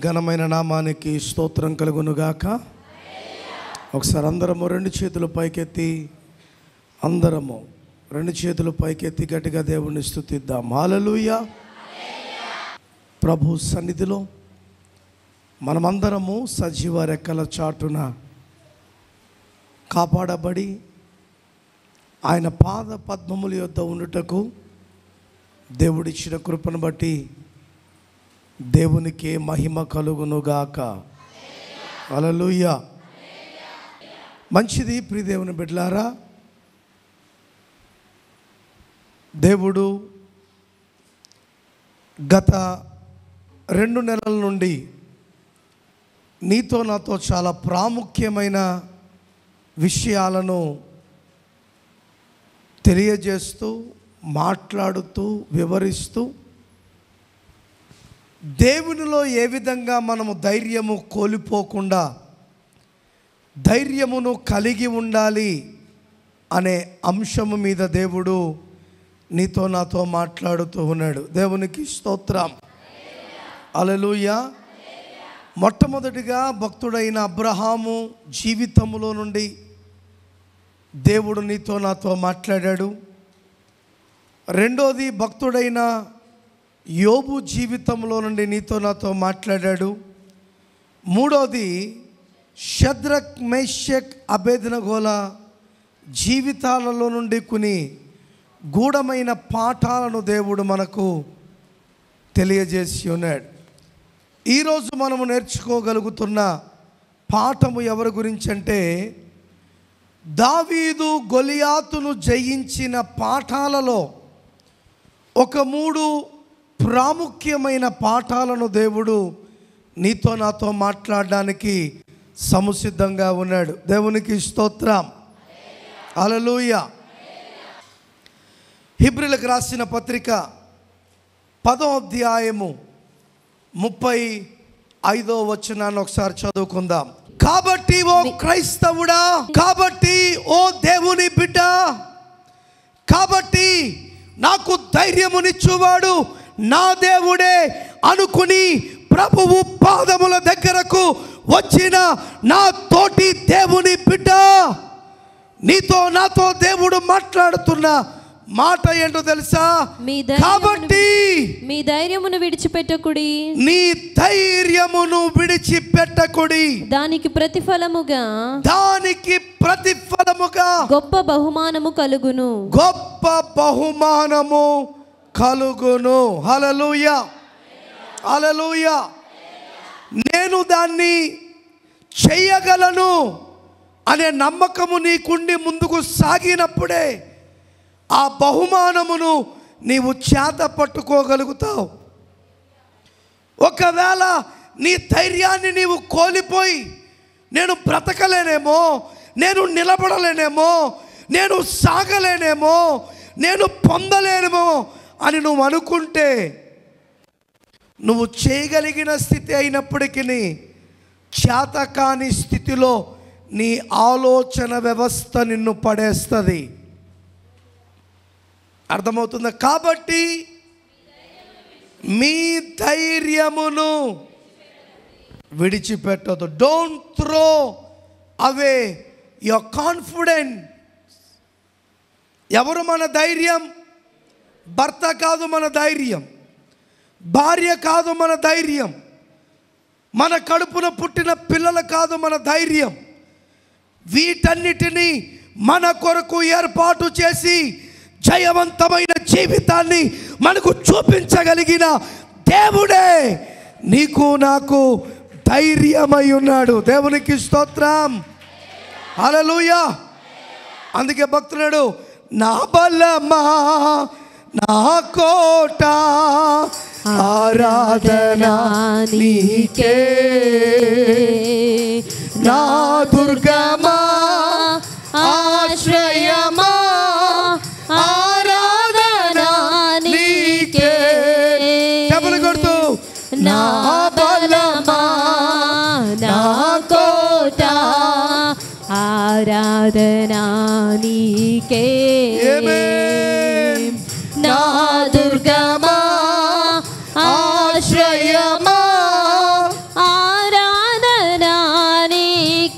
ఘనమైన నామానికి స్తోత్రం కలుగునుగాక. ఒకసారి అందరము రెండు చేతులు పైకెత్తి గట్టిగా దేవుణ్ణి స్తుతిద్దాం. హల్లెలూయా. ప్రభు సన్నిధిలో మనమందరము సజీవ రెక్కల చాటున కాపాడబడి ఆయన పాద పద్మముల యొద్ద ఉండుటకు దేవుడిచ్చిన కృపను బట్టి దేవునికే మహిమ కలుగునుగాక. హల్లెలూయా. మంచిది ప్రియ దేవుని బిడ్డలారా, దేవుడు గత 2 నెలల నుండి నీతో నాతో చాలా ప్రాముఖ్యమైన విషయాలను తెలియజేస్తూ మాట్లాడుతూ వివరిస్తూ దేవునిలో ఏ విధంగా మనము ధైర్యము కోల్పోకుండా ధైర్యమును కలిగి ఉండాలి అనే అంశము మీద దేవుడు నీతో నాతో మాట్లాడుతూ ఉన్నాడు. దేవునికి స్తోత్రం. హల్లెలూయా. మొట్టమొదటిగా భక్తుడైన అబ్రహాము జీవితంలో నుండి దేవుడు నీతో నాతో మాట్లాడాడు. రెండోది భక్తుడైన యోబు జీవితంలో నుండి నీతో నాతో మాట్లాడాడు. మూడోది షద్రక్ మేషక్ అబేద్నెగోల జీవితాలలో నుండి కొన్ని గూఢమైన పాఠాలను దేవుడు మనకు తెలియజేసి ఉన్నాడు. ఈరోజు మనము నేర్చుకోగలుగుతున్న పాఠము ఎవరి గురించి అంటే, దావీదు గొలియాతును జయించిన పాఠాలలో ఒక 3 ప్రాముఖ్యమైన పాఠాలను దేవుడు నీతో నాతో మాట్లాడడానికి సముసిద్ధంగా ఉన్నాడు. దేవునికి స్తోత్రం. హల్లెలూయా. హెబ్రీయులకు రాసిన పత్రిక 10వ అధ్యాయము 35వ వచనాన్ని ఒకసారి చదువుకుందాం. కాబట్టి ఓ క్రైస్తవుడా, కాబట్టి ఓ దేవుని బిడ్డ, కాబట్టి నాకు ధైర్యమునిచ్చువాడు నా దేవుడే అనుకుని ప్రభువు పాదముల దగ్గరకు వచ్చిన నా తోటి దేవుని బిడ్డ, నీతో నాతో దేవుడు మాట్లాడుతున్న మాట ఏంటో తెలుసా? కాబట్టి మీ ధైర్యమును విడిచిపెట్టకుడి, నీ ధైర్యమును విడిచిపెట్టకుడి, దానికి ప్రతిఫలముగా గొప్ప బహుమానము కలుగును, గొప్ప బహుమానము కలుగును. హల్లెలూయా. హల్లెలూయా. నేను దాన్ని చెయ్యగలను అనే నమ్మకము నీకుండి ముందుకు సాగినప్పుడే ఆ బహుమానమును నీవు చేత పట్టుకోగలుగుతావు. ఒకవేళ నీ ధైర్యాన్ని నీవు కోల్పోయి నేను బ్రతకలేనేమో, నేను నిలబడలేనేమో, నేను సాగలేనేమో, నేను పొందలేనేమో అని నువ్వు అనుకుంటే, నువ్వు చేయగలిగిన స్థితి అయినప్పటికీ చేతకాని స్థితిలో నీ ఆలోచన వ్యవస్థ నిన్ను పడేస్తుంది. అర్థమవుతుందా? కాబట్టి మీ ధైర్యమును విడిచిపెట్టదు. Don't throw away your confidence. ఎవరు మన ధైర్యం? భర్త కాదు మన ధైర్యం, భార్య కాదు మన ధైర్యం, మన కడుపున పుట్టిన పిల్లలు కాదు మన ధైర్యం. వీటన్నిటినీ మన కొరకు ఏర్పాటు చేసి జయవంతమైన జీవితాన్ని మనకు చూపించగలిగిన దేవుడే నీకు నాకు ధైర్యమై ఉన్నాడు. దేవునికి స్తోత్రం. హల్లెలూయా. అందుకే భక్తుడు, నా బలమా నా కోట ఆరాధనా నీకే, నా దుర్గమా ఆశ్రయమా ఆరాధనా నీకే. చెప్పలు కొడుతూ, నా బలమా నా కోట ఆరాధనా నీకే, నా దుర్గమా ఆశ్రయమా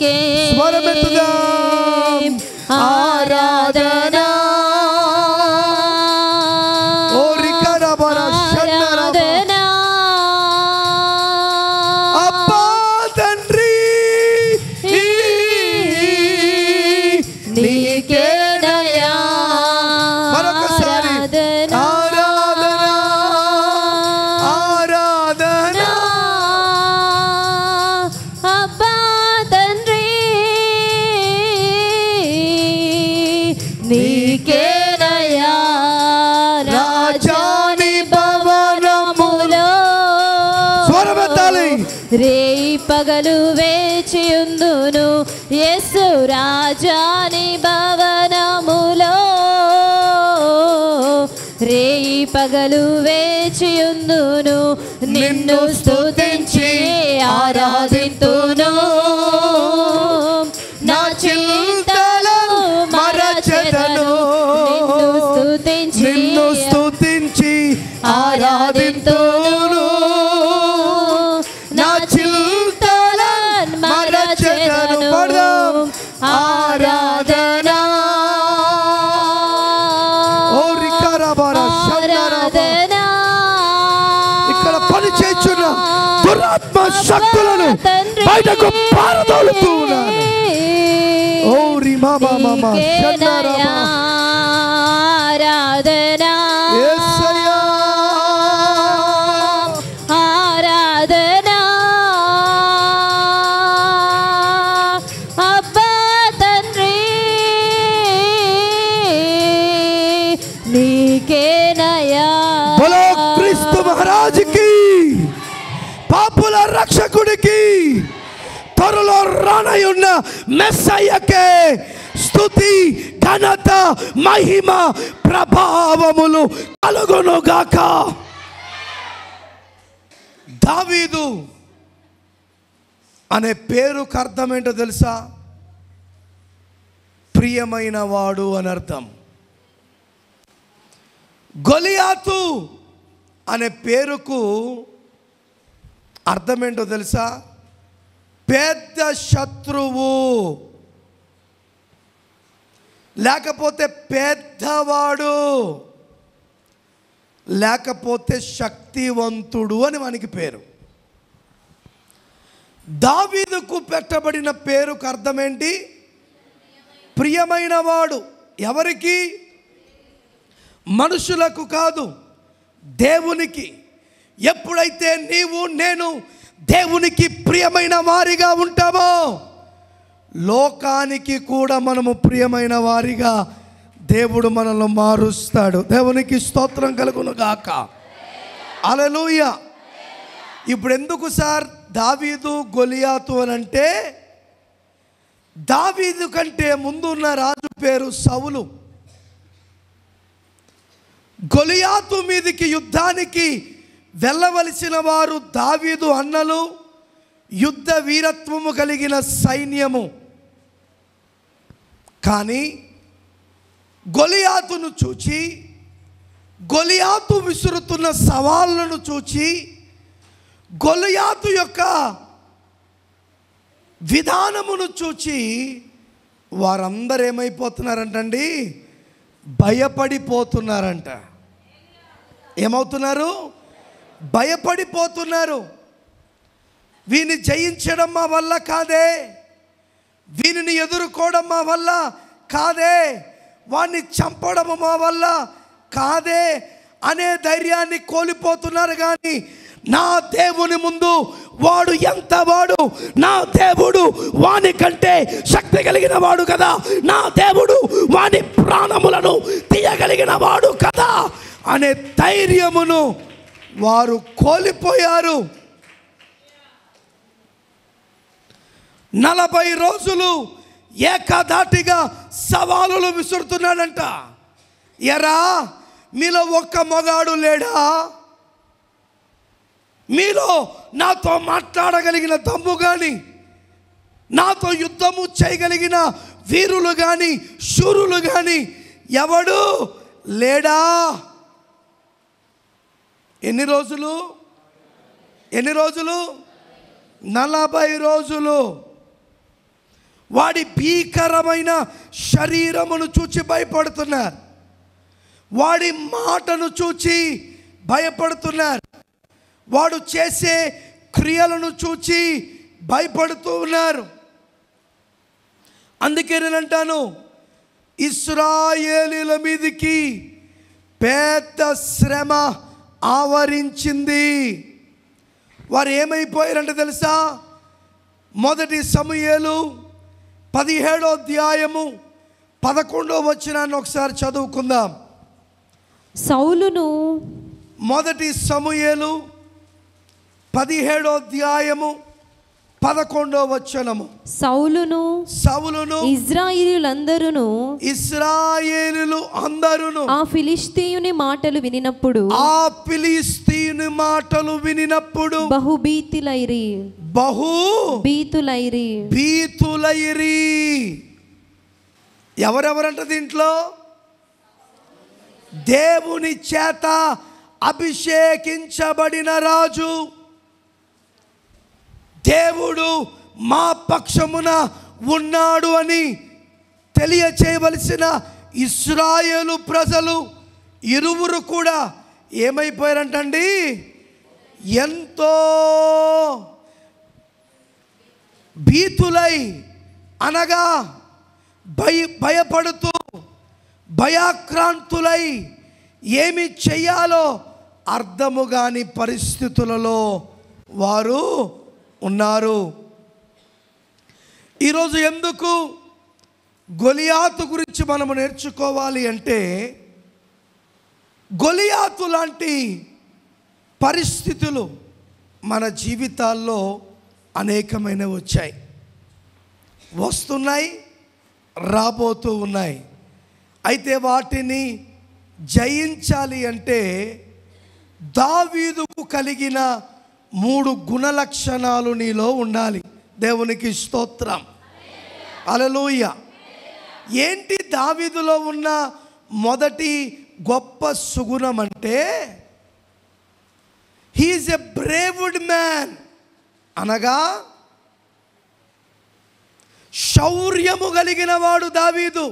నీకే స్వరమెత్తుదాం. ఆరాధనా ఓ రికరబర షన్నరబ. అబ్బా తండ్రి నీకేనయా మరొకసారి ఆరాధన ఆరాధన. అబ్బా తండ్రి నీకేనయా రాజాని భవనములో స్వరమెత్తాలి. రేయి పగలు వేచియుందును యేసు రాజాని భవనములో రేయి పగలు వేచియుందును నిన్ను స్తుతించి ఆరాధింతును నా చింతలు మరచెదను నిన్ను స్తుతించి ఆరాధింతును నా చింతలను మరచెదను ఆరాధన ఓ రికరబర షన్నరబ. ఇక్కడ పని చేస్తున్న దురాత్మ శక్తులను బయటకు పారదోలుతూ ఉన్నాను. ఓ రిమా మామ షన్నరబ. ఆరాధన యేసయ్యా ఆరాధన అబ్బా తండ్రి నీకేనయా బలో క్రీస్తు మహారాజుకి, పాపుల రక్షకుడికి, త్వరలో రానయున్న మెస్సయ్యకే స్తుతి ఘనత మహిమ ప్రభావములు కలుగునుగాక. దావీదు అనే పేరుకు అర్థం ఏంటో తెలుసా? ప్రియమైన వాడు అని అర్థం. గొలియాతు అనే పేరుకు అర్థం ఏంటో తెలుసా? పెద్ద శత్రువు, లేకపోతే పెద్దవాడు, లేకపోతే శక్తివంతుడు అని మనకి పేరు. దావీదుకు పెట్టబడిన పేరుకు అర్థం ఏంటి? ప్రియమైన వాడు. ఎవరికి? మనుషులకు కాదు, దేవునికి. ఎప్పుడైతే నీవు నేను దేవునికి ప్రియమైన వారిగా ఉంటామో లోకానికి కూడా మనము ప్రియమైన వారిగా దేవుడు మనల్ని మారుస్తాడు. దేవునికి స్తోత్రం కలుగును గాక. హల్లెలూయా. ఇప్పుడు ఎందుకు సార్ దావీదు గొలియాతు అని అంటే, దావీదు కంటే ముందు ఉన్న రాజు పేరు సౌలు. గొలియాతు మీదికి యుద్ధానికి వెళ్ళవలసిన వారు దావీదు అన్నలు, యుద్ధ వీరత్వము కలిగిన సైన్యము. కానీ గొలియాతును చూచి, గొలియాతు విసురుతున్న సవాళ్ళను చూచి, గొలియాతు యొక్క విధానమును చూచి వారందరూ ఏమైపోతున్నారంటండి? భయపడిపోతున్నారంట. ఏమవుతున్నారు? భయపడిపోతున్నారు. వీని జయించడం మా వల్ల కాదే, వీనిని ఎదుర్కోవడం మా వల్ల కాదే, వాణ్ణి చంపడం మా వల్ల కాదే అనే ధైర్యాన్ని కోల్పోతున్నారు. కానీ నా దేవుని ముందు వాడు ఎంత వాడు, నా దేవుడు వాని కంటే శక్తి కలిగిన వాడు కదా, నా దేవుడు వాని ప్రాణములను తీయగలిగిన వాడు కదా అనే ధైర్యమును వారు కోల్పోయారు. 40 రోజులు ఏకధాటిగా సవాలులు విసురుతున్నాడంట. ఎరా మీలో ఒక్క మగాడు లేడా? మీలో నాతో మాట్లాడగలిగిన దమ్ము కానీ, నాతో యుద్ధము చేయగలిగిన వీరులు కానీ, శూరులు కానీ ఎవడు లేడా? ఎన్ని రోజులు? 40 రోజులు. వాడి భీకరమైన శరీరమును చూచి భయపడుతున్నారు, వాడి మాటను చూచి భయపడుతున్నారు, వాడు చేసే క్రియలను చూచి భయపడుతూ ఉన్నారు. అందుకే నేను అంటాను, ఇశ్రాయేలీల మీదికి పెద్ద శ్రమ ఆవరించింది. వారు ఏమైపోయారంటే తెలుసా? మొదటి సమూయేలు 17వ అధ్యాయము 11వ వచనాన్ని ఒకసారి చదువుకుందాం. సౌలును, మొదటి సమూయేలు 17వ అధ్యాయము 11వ వచనము. సౌలును ఇశ్రాయేలీయులందరూ ఆ ఫిలిష్తీయుని మాటలు వినినప్పుడు బహుభీతులైరి. ఎవరెవరంట దీంట్లో? దేవుని చేత అభిషేకించబడిన రాజు, దేవుడు మా పక్షమున ఉన్నాడు అని తెలియచేయవలసిన ఇశ్రాయేలు ప్రజలు ఇరువురు కూడా ఏమైపోయారంటండి? ఎంతో భీతులై, అనగా భయపడుతూ, భయాక్రాంతులై, ఏమి చెయ్యాలో అర్థము కాని పరిస్థితులలో వారు ఉన్నారు. ఈరోజు ఎందుకు గొలియాతు గురించి మనము నేర్చుకోవాలి అంటే, గొలియాతు లాంటి పరిస్థితులు మన జీవితాల్లో అనేకమైనవి వచ్చాయి, వస్తున్నాయి, రాబోతూ ఉన్నాయి. అయితే వాటిని జయించాలి అంటే దావీదుకు కలిగిన 3 గుణలక్షణాలు నీలో ఉండాలి. దేవునికి స్తోత్రం, హల్లెలూయా. ఏంటి దావీదులో ఉన్న మొదటి గొప్ప సుగుణం అంటే, హీఈస్ ఎ బ్రేవ్డ్ మ్యాన్, అనగా శౌర్యము కలిగిన వాడు దావీదు.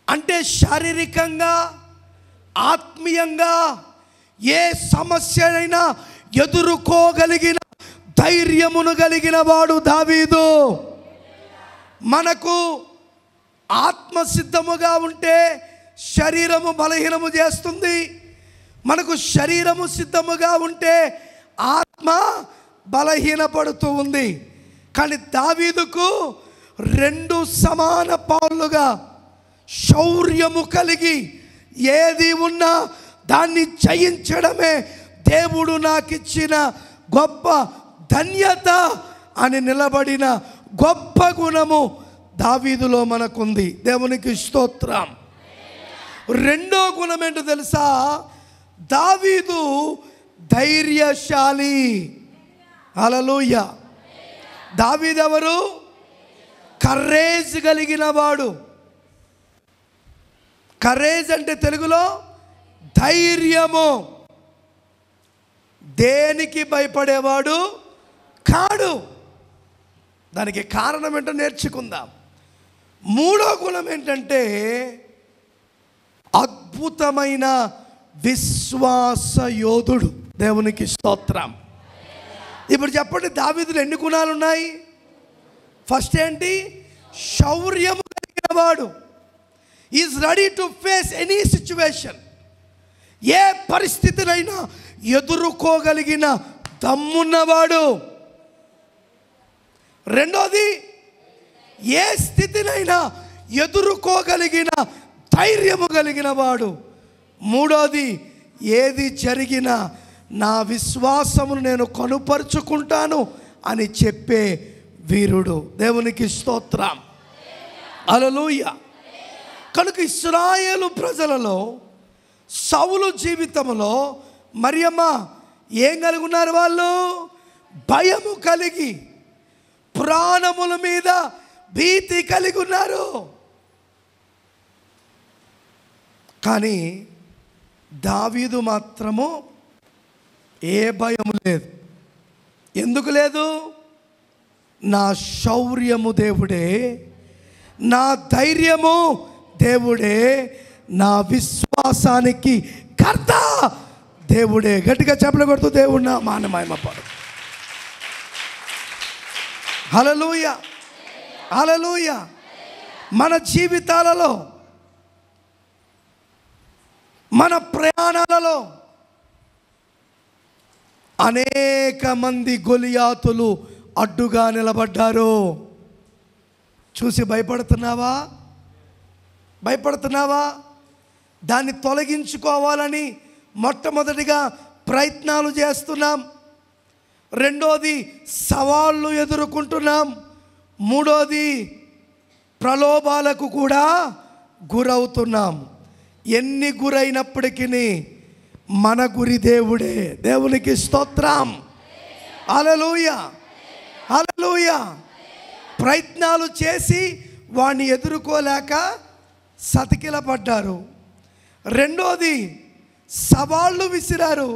అంటే శారీరకంగా, ఆత్మీయంగా ఏ సమస్యనైనా ఎదుర్కోగలిగిన ధైర్యమును కలిగిన వాడు దావీదు. మనకు ఆత్మ సిద్ధముగా ఉంటే శరీరము బలహీనము చేస్తుంది, మనకు శరీరము సిద్ధముగా ఉంటే ఆత్మ బలహీనపడుతూ ఉంది. కానీ దావీదుకు 2 సమాన పాలుగా శౌర్యము కలిగి, ఏది ఉన్నా దాన్ని జయించడమే దేవుడు నాకు ఇచ్చిన గొప్ప ధన్యత అని నిలబడిన గొప్ప గుణము దావీదులో మనకుంది. దేవునికి స్తోత్రం. 2వ గుణం ఏంటో తెలుసా? దావీదు ధైర్యశాలి. హల్లెలూయా. దావీదు ఎవరు? కరేజ్ కలిగిన వాడు. కరేజ్ అంటే తెలుగులో ధైర్యము. దేనికి భయపడేవాడు కాడు. దానికి కారణం ఏంటో నేర్చుకుందాం. 3వ గుణం ఏంటంటే అద్భుతమైన విశ్వాస యోధుడు. దేవునికి స్తోత్రం. ఇప్పుడు చెప్పండి, దావీదులో ఎన్ని గుణాలు ఉన్నాయి? ఫస్ట్ ఏంటి? శౌర్యము కలిగిన వాడు. Is ready to face any situation. ఏ పరిస్థితినైనా ఎదుర్కోగలిగిన దమ్మున్నవాడు. రెండోది, ఏ స్థితినైనా ఎదుర్కోగలిగిన ధైర్యము కలిగిన వాడు. మూడోది, ఏది జరిగినా నా విశ్వాసమును నేను కనుపరుచుకుంటాను అని చెప్పే వీరుడు. దేవునికి స్తోత్రం, హల్లెలూయా. కనుక ఇశ్రాయేలు ప్రజలలో సౌలు జీవితంలో మరియమ్మ ఏం కలిగి ఉన్నారు? వాళ్ళు భయము కలిగి, ప్రాణముల మీద భీతి కలిగి ఉన్నారు. కానీ దావీదు మాత్రము ఏ భయం లేదు. ఎందుకు లేదు? నా శౌర్యము దేవుడే, నా ధైర్యము దేవుడే, నా విశ్వాసానికి కర్త దేవుడే. గట్టిగా చెప్పలు కొడుతూ దేవుడు నా మానమహిమపడు. హల్లెలూయా, హల్లెలూయా. మన జీవితాలలో, మన ప్రయాణాలలో అనేక మంది గొలియాతులు అడ్డుగా నిలబడ్డారు. చూసి భయపడుతున్నావా? భయపడుతున్నావా? దాన్ని తొలగించుకోవాలని మొట్టమొదటిగా ప్రయత్నాలు చేస్తున్నాం. రెండోది సవాళ్ళు ఎదుర్కొంటున్నాం. మూడోది ప్రలోభాలకు కూడా గురవుతున్నాం. ఎన్ని గురైనప్పటికీ మన గురి దేవుడే. దేవునికి స్తోత్రం. హల్లెలూయా, హల్లెలూయా. ప్రయత్నాలు చేసి వాణ్ణి ఎదుర్కోలేక సతికిలపడ్డారు. రెండోది సవాళ్ళు విసిరారు,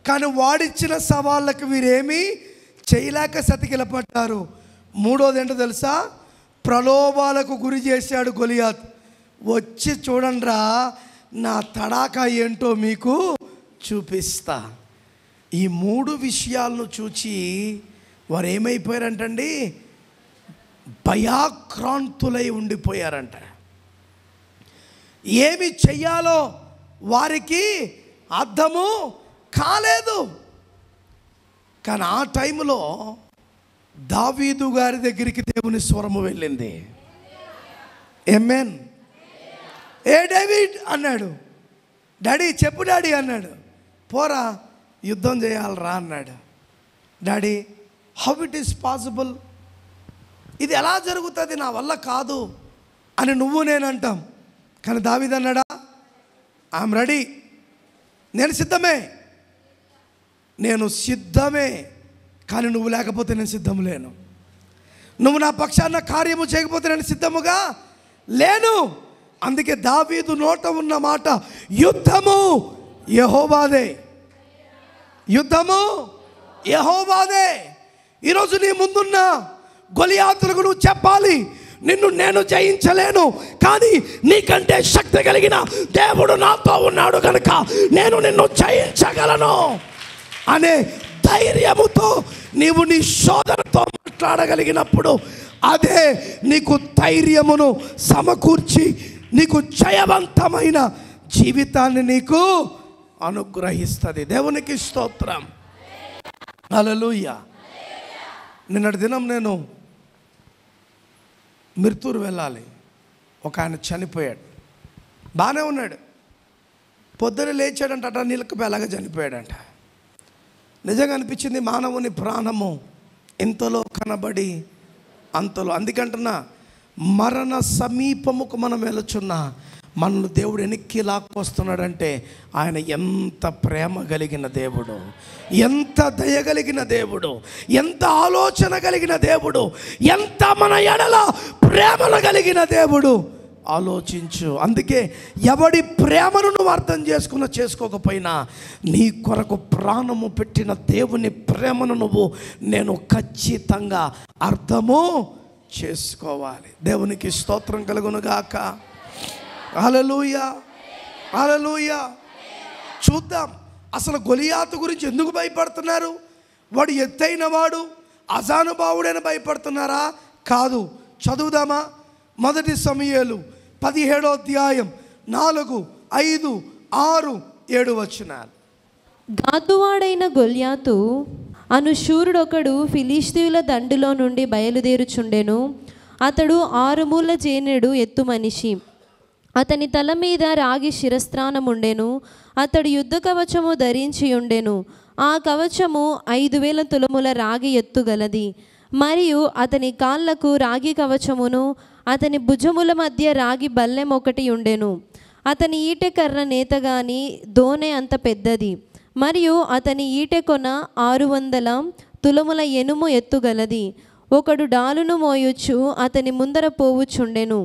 కానీ వాడిచ్చిన సవాళ్ళకు వీరేమీ చేయలేక సతికిలపడ్డారు. మూడోది ఏంటో తెలుసా? ప్రలోభాలకు గురి చేశాడు గొలియాత్. వచ్చి చూడండిరా, నా తడాకా ఏంటో మీకు చూపిస్తా. ఈ మూడు విషయాలను చూచి వారు ఏమైపోయారంటండి? భయాక్రాంతులై ఉండిపోయారంట. ఏమి చెయ్యాలో వారికి అర్థము కాలేదు. కానీ ఆ టైంలో దావీదు గారి దగ్గరికి దేవుని స్వరము వెళ్ళింది. ఆమేన్. ఏ డేవిడ్ అన్నాడు. డాడీ చెప్పు డాడీ అన్నాడు. పోరా యుద్ధం చేయాలరా అన్నాడు. Daddy how it is possible, ఇది ఎలా జరుగుతుంది, నా వల్ల కాదు అని నువ్వు నేను అంటాం. కానీ దావీదు అన్నాడా? ఐఎమ్ రెడీ, నేను సిద్ధమే, నేను సిద్ధమే, కానీ నువ్వు లేకపోతే నేను సిద్ధం లేను. నువ్వు నా పక్షాన కార్యము చేయకపోతే నేను సిద్ధముగా లేను. అందుకే దావీదు నోట ఉన్న మాట యుద్ధము యెహోవాదే, యుద్ధము యెహోవాదే. ఈరోజు నీ ముందున్న గొలియాతులకు నువ్వు చెప్పాలి, నిన్ను నేను జయించలేను, కానీ నీకంటే శక్తి కలిగిన దేవుడు నాతో ఉన్నాడు కనుక నేను నిన్ను జయించగలను అనే ధైర్యముతో నీవు నీ సోదరుతో మాట్లాడగలిగినప్పుడు అదే నీకు ధైర్యమును సమకూర్చి నీకు జయవంతమైన జీవితాన్ని నీకు అనుగ్రహిస్తుంది. దేవునికి స్తోత్రం. హల్లెలూయా. నిన్నటి దినం నేను మిర్తూరు వెళ్ళాలి. ఒక ఆయన చనిపోయాడు. బాగానే ఉన్నాడు. పొద్దున లేచాడంట, అట నీళ్ళకి అలాగా చనిపోయాడంట. నిజంగా అనిపించింది, మానవుని ప్రాణము ఎంతలో కనబడి అంతలో. అందుకంటున్నా, మరణ సమీపముకు మనం వెళుచున్నా మనల్ని దేవుడు వెనక్కి లాక్కొస్తున్నాడంటే ఆయన ఎంత ప్రేమ కలిగిన దేవుడు, ఎంత దయ కలిగిన దేవుడు, ఎంత ఆలోచన కలిగిన దేవుడు, ఎంత మన ఎడల ప్రేమను కలిగిన దేవుడు. ఆలోచించు. అందుకే ఎవడి ప్రేమను నువ్వు అర్థం చేసుకోకపోయినా నీ కొరకు ప్రాణము పెట్టిన దేవుని ప్రేమను నేను ఖచ్చితంగా అర్థము చేసుకోవాలి. దేవునికి స్తోత్రం కలుగును గాక. హల్లెలూయా, హల్లెలూయా. చూద్దాం అసలు గొలియాతు గురించి ఎందుకు భయపడుతున్నారు? వాడు ఎత్తైన వాడు, అజానుభావుడైన భయపడుతున్నారా? కాదు. చదువుదామా? 1 సమూయేలు 17వ అధ్యాయం 4, 5, 6, 7 వచనాలు. గాతువాడైన గొల్యాతు అను శూరుడొకడు ఫిలిష్తీయుల దండులో నుండి బయలుదేరుచుండెను. అతడు 6 మూల జేనెడు ఎత్తు మనిషి. అతని తల మీద రాగి శిరస్త్రాణముండెను. అతడు యుద్ధ కవచము ధరించి ఉండెను. ఆ కవచము 5,000 తులముల రాగి ఎత్తుగలది. మరియు అతని కాళ్లకు రాగి కవచమును, అతని భుజముల మధ్య రాగి బల్లెం ఒకటి ఉండెను. అతని ఈటెకర్ర నేతగాని దోనె అంత పెద్దది. మరియు అతని ఈటెకొన 600 తులముల ఎనుము ఎత్తుగలది. ఒకడు డాలును మోయుచు అతని ముందర పోవుచుండెను.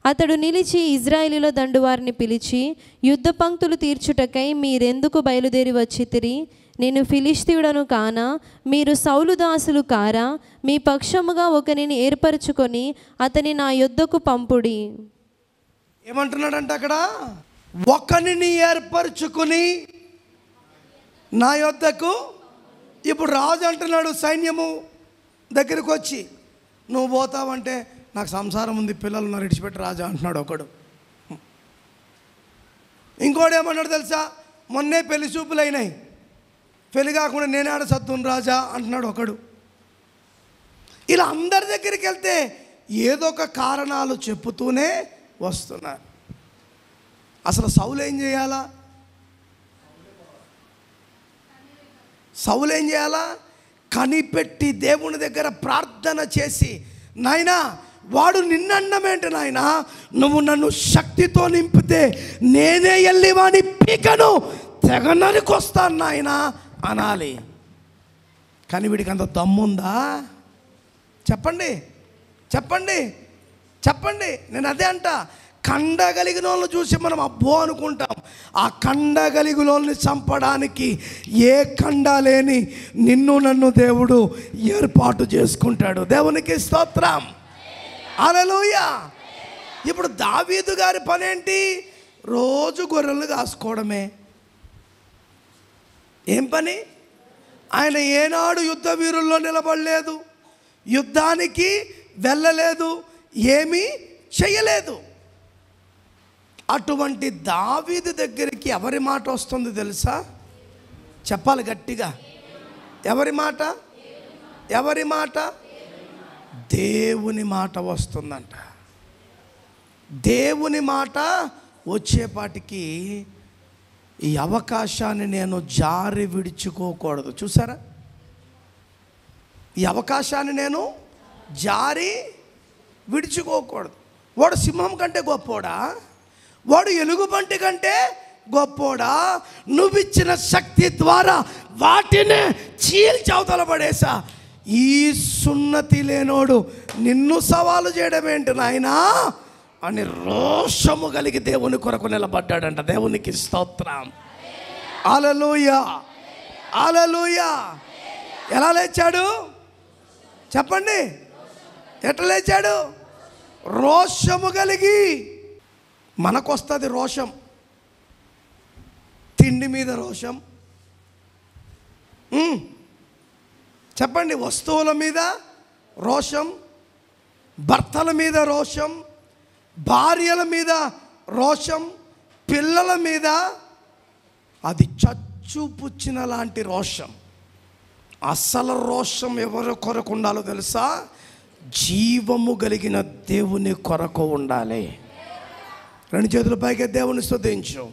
అతడు నిలిచి ఇజ్రాయేలీల దండువారిని పిలిచి, యుద్ధ పంక్తులు తీర్చుటకై మీరెందుకు బయలుదేరి వచ్చితిరి? నేను ఫిలిష్తీయుడను కానా? మీరు సౌలు దాసులు కారా? మీ పక్షముగా ఒకరిని ఏర్పరచుకొని అతని నా యొద్దకు పంపుడి. ఏమంటున్నాడంట అక్కడ? ఒకరిని ఏర్పరచుకుని నా యొద్దకు. ఇప్పుడు రాజు అంటున్నాడు సైన్యము దగ్గరికి వచ్చి, నువ్వు పోతావంటే నాకు సంసారం ఉంది, పిల్లలు ఉన్నారు, ఇడిచిపెట్టి రాజా అంటున్నాడు ఒకడు. ఇంకోటి ఏమన్నాడు తెలుసా? మొన్నే పెళ్లి చూపులు అయినాయి, పెళ్లి కాకుండా నేనే ఆడ సత్తును రాజా అంటున్నాడు ఒకడు. ఇలా అందరి దగ్గరికి వెళ్తే ఏదో ఒక కారణాలు చెప్పుతూనే వస్తున్నారు. అసలు సౌలు ఏం చేయాలా? సౌలు ఏం చేయాలా? కనిపెట్టి దేవుని దగ్గర ప్రార్థన చేసి, నాయనా వాడు నిన్నన్నమేంటి నాయనా, నువ్వు నన్ను శక్తితో నింపితే నేనే వెళ్ళి వాడిని పీకను తెగ నరికొస్తాను నాయనా అనాలి. కానీ వీడికి అంత దమ్ముందా? చెప్పండి చెప్పండి చెప్పండి. నేను అదే అంట, కండ కలిగిన వాళ్ళని చూసి మనం అబ్బో అనుకుంటాం. ఆ కండ కలిగిన వాళ్ళని చంపడానికి ఏ కండ లేని నిన్ను నన్ను దేవుడు ఏర్పాటు చేసుకుంటాడు. దేవునికి స్తోత్రం, హల్లెలూయా. ఇప్పుడు దావీదు గారి పని ఏంటి? రోజు గొర్రెలు కాసుకోవడమే. ఏం పని? ఆయన ఏనాడు యుద్ధ వీరుల్లో నిలబడలేదు, యుద్ధానికి వెళ్ళలేదు, ఏమీ చేయలేదు. అటువంటి దావీదు దగ్గరికి ఎవరి మాట వస్తుంది తెలుసా? చెప్పాలి గట్టిగా. ఎవరి మాట? ఎవరి మాట? దేవుని మాట వస్తుందంట. దేవుని మాట వచ్చేపాటికి ఈ అవకాశాన్ని నేను జారి విడుచుకోకూడదు. చూసారా? ఈ అవకాశాన్ని నేను జారి విడుచుకోకూడదు. వాడు సింహం కంటే గొప్పోడా? వాడు ఎలుగుబంటి కంటే గొప్పోడా? నువ్విచ్చిన శక్తి ద్వారా వాటినే చీల్చి అవతల పడేసా. ఈ సున్నతి లేనోడు నిన్ను సవాలు చేయడం ఏంటి నాయనా అని రోషము కలిగి దేవుని కొరకు నిలబడ్డాడంట. దేవునికి స్తోత్రం, హల్లెలూయా, హల్లెలూయా. ఎలా లేచాడు చెప్పండి? ఎట్లా లేచాడు? రోషము కలిగి. మనకొస్తుంది రోషం, తిండి మీద రోషం, చెప్పండి, వస్తువుల మీద రోషం, భర్తల మీద రోషం, భార్యల మీద రోషం, పిల్లల మీద. అది చచ్చుపుచ్చిన లాంటి రోషం. అసలు రోషం ఎవరి కొరకు ఉండాలో తెలుసా? జీవము కలిగిన దేవుని కొరకు ఉండాలి. రెండు చేతుల పైకి దేవుని స్తుతించు.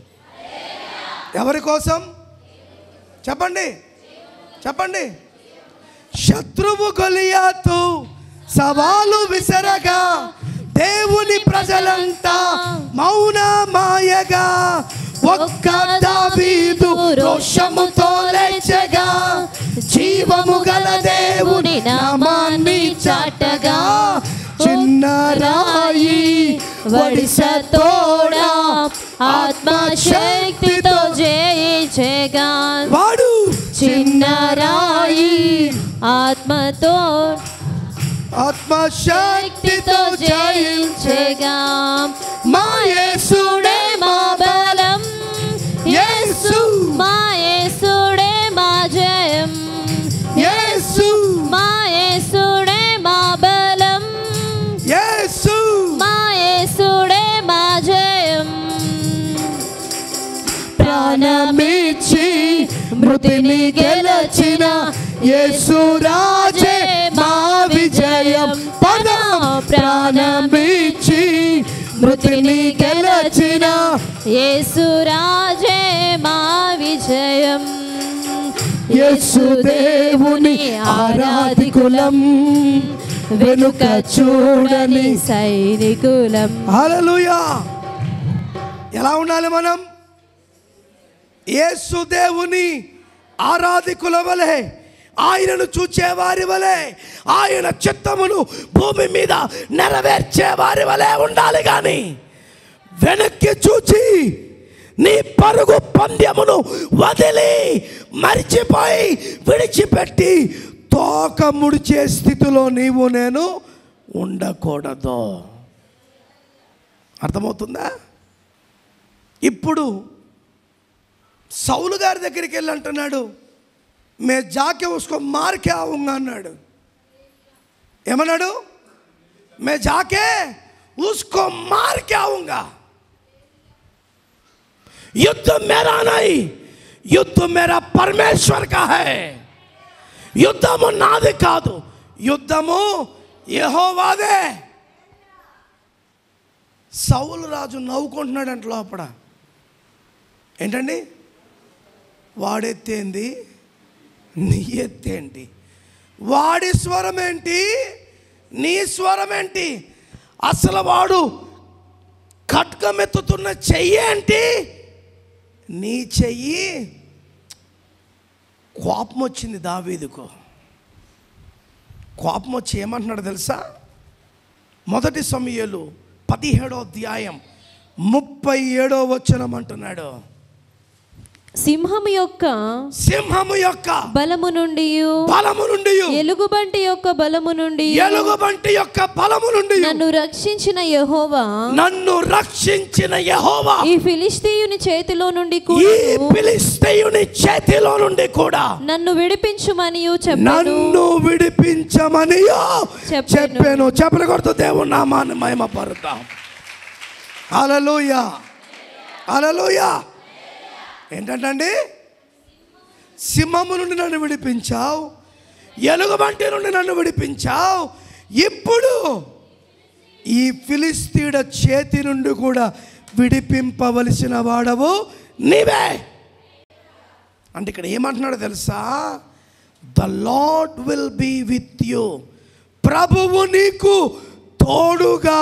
ఎవరి కోసం? చెప్పండి చెప్పండి. శత్రువు గొలియాతు సవాలు విసరగా దేవుని ప్రజలంతా మౌనమాయగా ఒక్క దావీదు రోషముతో లేచగా జీవము గల దేవుని నామాన్ని చాటగా చిన్న రాయి వడిస తోడా ఆత్మశక్తితో జయించేగా. వాడు చిన్న రాయి ఆత్మశక్తితో జయించేగా. మా యేసుడే మా బలం, యేసు మా యేసుడే మా జయం, యేసు మా యేసుడే మా బలం, యేసు మా యేసుడే మా జయం. ప్రాణమిచ్చి మృతిని గెలచిన యేసు రాజే మా విజయం. పదం ప్రాణమిచ్చి మృతిని గెలచిన యేసు రాజే మా విజయం. యేసు దేవుని ఆరాధికులం, వెనుక చూడని సైనికులం. హల్లెలూయా. ఎలా ఉండాలి మనం? యేసు దేవుని ఆరాధికుల వలె, ఆయనను చూచేవారి వలె, ఆయన చిత్తమును భూమి మీద నెరవేర్చే వారి వలె ఉండాలి. కానీ వెనక్కి చూచి నీ పరుగు పందెమును వదిలి మరిచిపోయి విడిచిపెట్టి తోక ముడిచే స్థితిలో నీవు నేను ఉండకూడదు. అర్థమవుతుందా? ఇప్పుడు సౌలు గారి దగ్గరికి వెళ్ళి అంటున్నాడు, మే జాకే ఉస్కో మార్కే ఆవుంగా అన్నాడు. ఏమన్నాడు? మే జాకే ఉస్కో మార్కే ఆవుంగా. యుద్ధ మేరా నహీ, యుద్ధ మేరా పరమేశ్వర్ కా హై. యుద్ధము నాది కాదు, యుద్ధము యెహోవాదే. సౌలు రాజు నవ్వుకుంటున్నాడు అంట లోపల. ఏంటండి? వాడెత్తేంది, నీ ఎత్తేంటి? వాడి స్వరం ఏంటి, నీ స్వరం ఏంటి? అసలు వాడు ఖడ్గమెత్తుతున్న చెయ్యి ఏంటి, నీ చెయ్యి. కోపం వచ్చింది దావీదుకు. కోపం వచ్చి ఏమంటున్నాడు తెలుసా? 1 సమూయేలు 17వ అధ్యాయం 37వ వచనం అంటున్నాడు, సింహము యొక్క బలము నుండి ఎలుగుబంటి యొక్క బలము నుండి నన్ను రక్షించిన యెహోవా ఈ ఫిలిష్తీయుని చేతిలో నుండి కూడా నన్ను విడిపించుమనియు చెప్పాను. చెప్పకూడదు. దేవుని నామాన్ని మహిమపరుద్దాం. హల్లెలూయా, హల్లెలూయా. ఏంటంటే సింహము నుండి నన్ను విడిపించావు, ఎలుగుబంటి నుండి నన్ను విడిపించావు, ఇప్పుడు ఈ ఫిలిష్తీయుడ చేతి నుండి కూడా విడిపింపవలసిన వాడవు నీవే. అంటే ఇక్కడ ఏమంటున్నాడో తెలుసా? The lord will be with you. ప్రభువు నీకు తోడుగా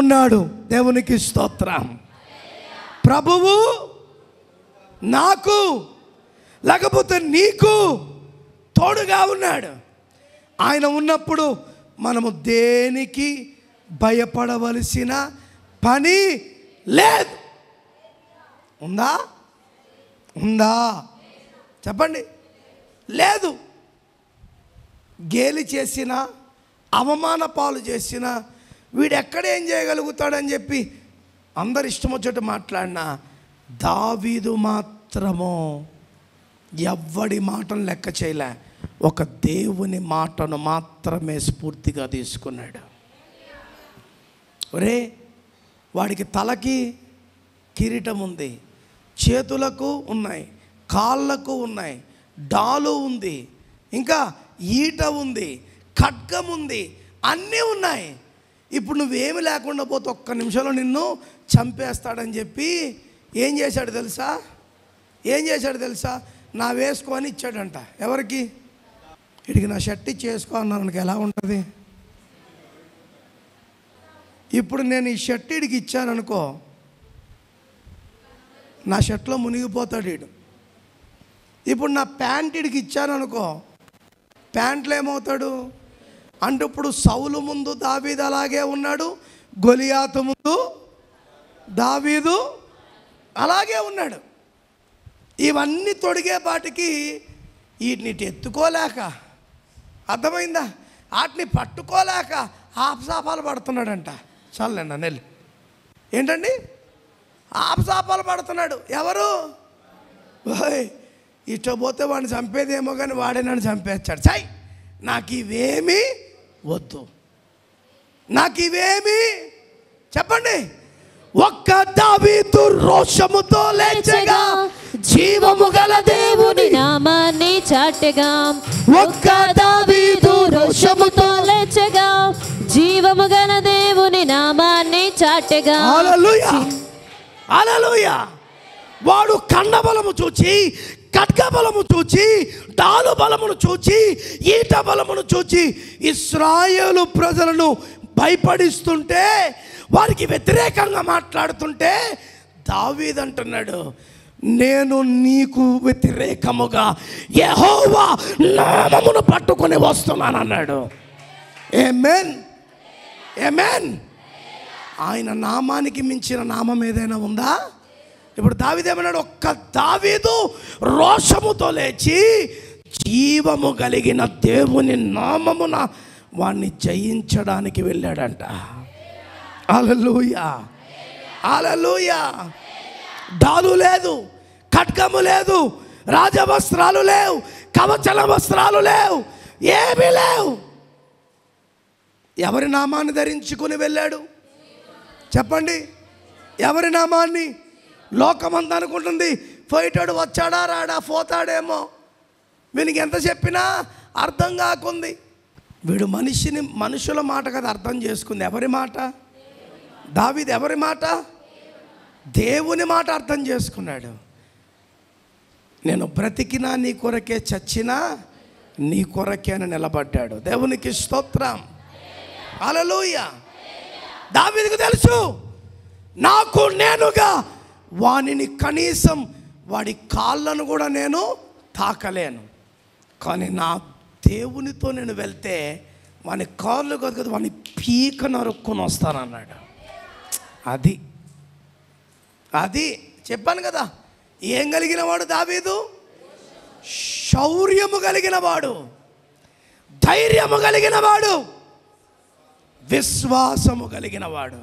ఉన్నాడు. దేవునికి స్తోత్రం. ప్రభువు నాకు లేకపోతే నీకు తోడుగా ఉన్నాడు. ఆయన ఉన్నప్పుడు మనము దేనికి భయపడవలసిన పని లేదు. ఉందా? ఉందా? చెప్పండి. లేదు. గేలి చేసిన, అవమాన పాలు చేసిన, వీడెక్కడేం చేయగలుగుతాడని చెప్పి అందరు ఇష్టం వచ్చేట్టు మాట్లాడినా, దావీదు మాత్రము ఎవ్వడి మాటను లెక్క చేయలే. ఒక దేవుని మాటను మాత్రమే స్ఫూర్తిగా తీసుకున్నాడు. ఒరే, వాడికి తలకి కిరీటం ఉంది, చేతులకు ఉన్నాయి, కాళ్ళకు ఉన్నాయి, డాలు ఉంది, ఇంకా ఈట ఉంది, ఖడ్గం ఉంది, అన్నీ ఉన్నాయి. ఇప్పుడు నువ్వేమి లేకుండా పోతే ఒక్క నిమిషంలో నిన్ను చంపేస్తాడని చెప్పి ఏం చేశాడు తెలుసా? నా వేసుకొని ఇచ్చాడంట. ఎవరికి? ఇడికి నా షర్ట్ చేసుకో అన్నాను. ఎలా ఉంటుంది? ఇప్పుడు నేను ఈ షర్ట్ ఇడికి ఇచ్చాననుకో, నా షర్ట్లో మునిగిపోతాడు వీడు. ఇప్పుడు నా ప్యాంట్ ఇడికి ఇచ్చాననుకో, ప్యాంట్లో ఏమవుతాడు అంటే, ఇప్పుడు సౌలు ముందు దావీదు అలాగే ఉన్నాడు, గొలియాతు ముందు దావీదు అలాగే ఉన్నాడు. ఇవన్నీ తొడిగేపాటికి వీటిని ఎత్తుకోలేక, అర్థమైందా, వాటిని పట్టుకోలేక ఆపసాపాలు పడుతున్నాడంట. చాలండి నెల్లి. ఏంటండి? ఆపసాపాలు పడుతున్నాడు. ఎవరు? ఇష్టం పోతే వాడిని చంపేదేమో కానీ వాడే నన్ను చంపేస్తాడు. సై, నాకు ఇవేమీ వద్దు, నాకు ఇవేమీ. చెప్పండి. ఒక్క దావీదు రోషముతో లేచగా, జీవము గల దేవుని నామాన్ని చాటగా. ఒక్క దావీదు రోషముతో లేచగా, జీవము గల దేవుని నామాన్ని చాటగా. హల్లెలూయా, హల్లెలూయా. వాడు కండబలము చూచి, ఖడ్గ బలము చూచి, డాలు బలమును చూచి, ఈట బలమును చూచి ఇశ్రాయేలు ప్రజలను భయపడిస్తుంటే, వారికి వ్యతిరేకంగా మాట్లాడుతుంటే దావీదు అంటున్నాడు, నేను నీకు వ్యతిరేకముగా యెహోవా నామమును పట్టుకొని వస్తున్నాను అన్నాడు. ఆమేన్, ఆమేన్. ఆయన నామానికి మించిన నామం ఏదైనా ఉందా? ఇప్పుడు దావీదు ఏమన్నాడు? ఒక్క దావీదు రోషముతో లేచి జీవము కలిగిన దేవుని నామమున వాణ్ణి జయించడానికి వెళ్ళాడంట. హల్లెలూయా, హల్లెలూయా. డాలు లేదు, ఖడ్గము లేదు, రాజవస్త్రాలు లేవు, కవచల వస్త్రాలు లేవు, ఏమీ లేవు. ఎవరి నామాన్ని ధరించుకుని వెళ్ళాడు? చెప్పండి, ఎవరి నామాన్ని? లోకమంతా అనుకుంటుంది పోయేటాడు వచ్చాడా రాడా, పోతాడేమో. వీనికి ఎంత చెప్పినా అర్థం కాకుంది. వీడు మనుషుల మాట కదా అర్థం చేసుకుంది. ఎవరి మాట? దావీదు ఎవరి మాట? దేవుని మాట అర్థం చేసుకున్నాడు. నేను బ్రతికినా నీ కొరకే, చచ్చినా నీ కొరకే అని నిలబడ్డాడు. దేవునికి స్తోత్రం, హల్లెలూయా. దావీదుకు తెలుసు, నాకు నేనుగా వానిని కనీసం వాడి కాళ్ళను కూడా నేను తాకలేను, కానీ నా దేవునితో నేను వెళ్తే వాని కాళ్ళు కదా వాని పీక నరుక్కుని వస్తానన్నాడు. అది చెప్పాను కదా. ఏం కలిగిన వాడు దావీదు? శౌర్యము కలిగిన వాడు, ధైర్యము కలిగిన వాడు, విశ్వాసము కలిగిన వాడు.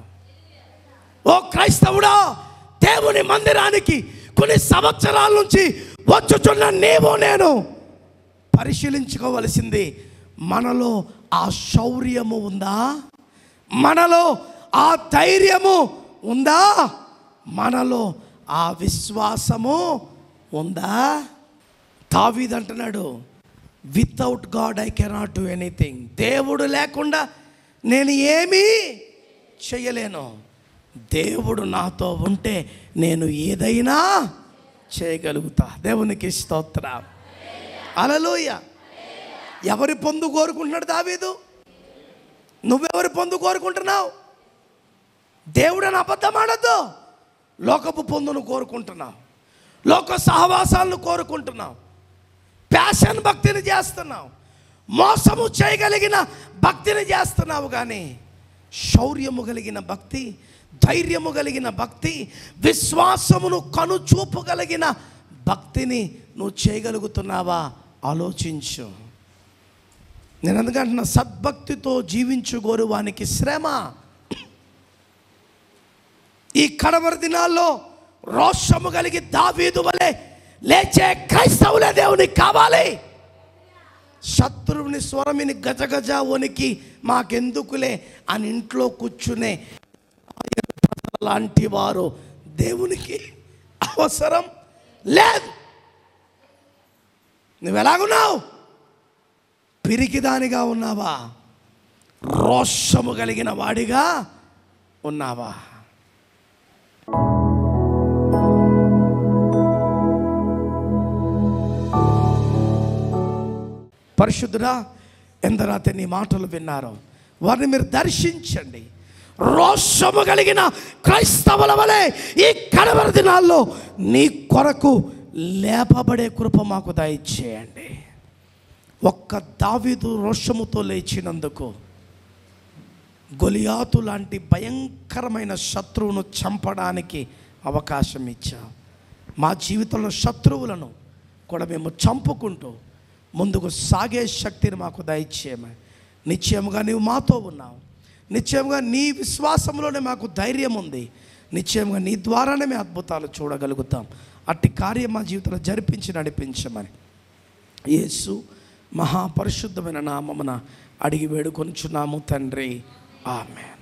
ఓ క్రైస్తవుడా, దేవుని మందిరానికి కొన్ని సంవత్సరాల నుంచి వచ్చుచున్న నీవు నేను పరిశీలించుకోవలసింది, మనలో ఆ శౌర్యము ఉందా? మనలో ఆ ధైర్యము ఉందా? మనలో ఆ విశ్వాసము ఉందా? దావీదు అంటున్నాడు, without God I cannot do anything. దేవుడు లేకుండా నేను ఏమీ చేయలేను. దేవుడు నాతో ఉంటే నేను ఏదైనా చేయగలుగుతా. దేవునికి స్తోత్రం, హల్లెలూయా. ఎవరి పొందు కోరుకుంటున్నాడు దావీదు? నువ్వెవరి పొందు కోరుకుంటున్నావు? దేవుడు అని అబద్ధం ఆడద్దు. లోకపు పొందును కోరుకుంటున్నావు, లోక సహవాసాలను కోరుకుంటున్నావు, ప్యాషన్ భక్తిని చేస్తున్నావు, మోసము చేయగలిగిన భక్తిని చేస్తున్నావు. కానీ శౌర్యము కలిగిన భక్తి, ధైర్యము కలిగిన భక్తి, విశ్వాసమును కనుచూపు కలిగిన భక్తిని నువ్వు చేయగలుగుతున్నావా? ఆలోచించు. నేను ఎందుకంటున్నా, సద్భక్తితో జీవించుకోరు వానికి శ్రమ. ఈ కడవరి దినాల్లో రోషము కలిగి దావీదు వలె లేచే క్రైస్తవులే దేవునికి కావాలి. శత్రువుని స్వరమిని గజగజ వణికి మాకెందుకులే అని ఇంట్లో కూర్చునే లాంటి వారు దేవునికి అవసరం లేదు. నువ్వు ఎలాగున్నావు? పిరికిదానిగా ఉన్నావా? రోషము కలిగిన వాడిగా ఉన్నావా? పరిశుద్ధుడా, ఎందరైతే నీ మాటలు విన్నారో వారిని మీరు దర్శించండి. రోషము కలిగిన క్రైస్తవుల వలె ఈ కడవరి దినాల్లో నీ కొరకు లేపబడే కృప మాకు దయచేయండి. ఒక్క దావీదు రోషముతో లేచినందుకు గొలియాతు లాంటి భయంకరమైన శత్రువును చంపడానికి అవకాశం ఇచ్చావు. మా జీవితంలో శత్రువులను కూడా మేము చంపుకుంటూ ముందుకు సాగే శక్తిని మాకు దయచేయమని. నిశ్చయముగా నీవు మాతో ఉన్నావు, నిశ్చయంగా నీ విశ్వాసంలోనే మాకు ధైర్యం ఉంది, నిశ్చయంగా నీ ద్వారానే మేము అద్భుతాలు చూడగలుగుతాం. అట్టి కార్యం మా జీవితంలో జరిపించి నడిపించమని యేసు మహాపరిశుద్ధమైన నామమున అడిగి వేడుకొనుచున్నాము తండ్రి, ఆమేన్.